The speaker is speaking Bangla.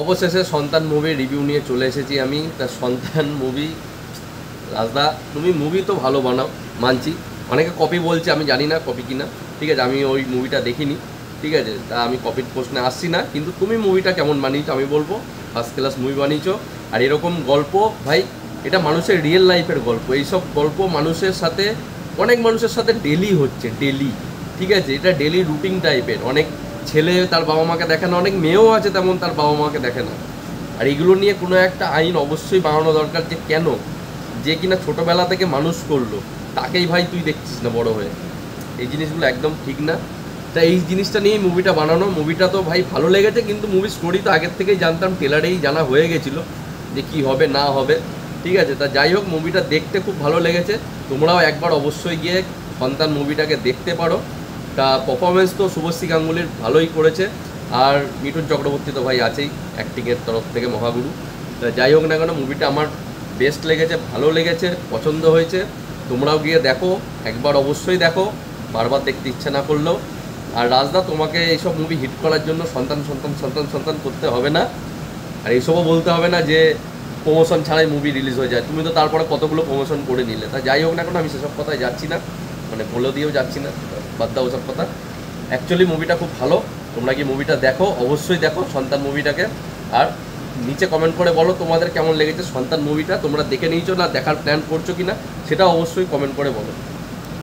অবশেষে সন্তান মুভির রিভিউ নিয়ে চলে এসেছি আমি। তা সন্তান মুভি, রাজদা তুমি মুভি তো ভালো বানাও মানছি, অনেকে কপি বলছে, আমি জানি না কপি কিনা, ঠিক আছে, আমি ওই মুভিটা দেখিনি, ঠিক আছে, তা আমি কপির প্রশ্নে আসছি না, কিন্তু তুমি মুভিটা কেমন বানিয়েছো আমি বলবো ফার্স্ট ক্লাস মুভি বানিয়েছো। আর এরকম গল্প ভাই, এটা মানুষের রিয়েল লাইফের গল্প, এইসব গল্প মানুষের সাথে, অনেক মানুষের সাথে ডেলি হচ্ছে, ডেলি, ঠিক আছে, এটা ডেলি রুটিন টাইপের। অনেক ছেলে তার বাবা মাকে দেখে না, অনেক মেয়েও আছে তেমন তার বাবা মাকে দেখে না। আর এগুলো নিয়ে কোনো একটা আইন অবশ্যই বানানো দরকার, যে কেন, যে কিনা ছোটোবেলা থেকে মানুষ করলো তাকেই ভাই তুই দেখছিস না বড় হয়ে, এই জিনিসগুলো একদম ঠিক না। তা এই জিনিসটা নিয়েই মুভিটা বানানো। মুভিটা তো ভাই ভালো লেগেছে, কিন্তু মুভির স্টোরি তো আগের থেকেই জানতাম, ট্রেলারেই জানা হয়ে গেছিলো যে কী হবে না হবে, ঠিক আছে। তা যাই হোক, মুভিটা দেখতে খুব ভালো লেগেছে, তোমরাও একবার অবশ্যই গিয়ে সন্তান মুভিটাকে দেখতে পারো। তা পারফরমেন্স তো শুভশ্রী গাঙ্গুলির ভালোই করেছে, আর মিঠুন চক্রবর্তী তো ভাই আছেই অ্যাক্টিংয়ের তরফ থেকে মহাগুরু। তা যাই হোক না কেন, মুভিটা আমার বেস্ট লেগেছে, ভালো লেগেছে, পছন্দ হয়েছে। তোমরাও গিয়ে দেখো, একবার অবশ্যই দেখো, বারবার দেখতে ইচ্ছা না করলেও। আর রাজদা, তোমাকে এইসব মুভি হিট করার জন্য সন্তান সন্তান সন্তান সন্তান করতে হবে না, আর এইসবও বলতে হবে না যে প্রমোশন ছাড়াই মুভি রিলিজ হয়ে যায়, তুমি তো তারপরে কতগুলো প্রমোশন করে নিলে। তা যাই হোক না কেন, আমি সেসব কথায় যাচ্ছি না, মানে বলে দিয়েও যাচ্ছি না, বাদ দাও ওসব কথা। অ্যাকচুয়ালি মুভিটা খুব ভালো, তোমরা কি মুভিটা দেখো, অবশ্যই দেখো সন্তান মুভিটাকে। আর নিচে কমেন্ট করে বলো তোমাদের কেমন লেগেছে সন্তান মুভিটা, তোমরা দেখে নিয়েছো না দেখার প্ল্যান করছো কি না, সেটা অবশ্যই কমেন্ট করে বলো।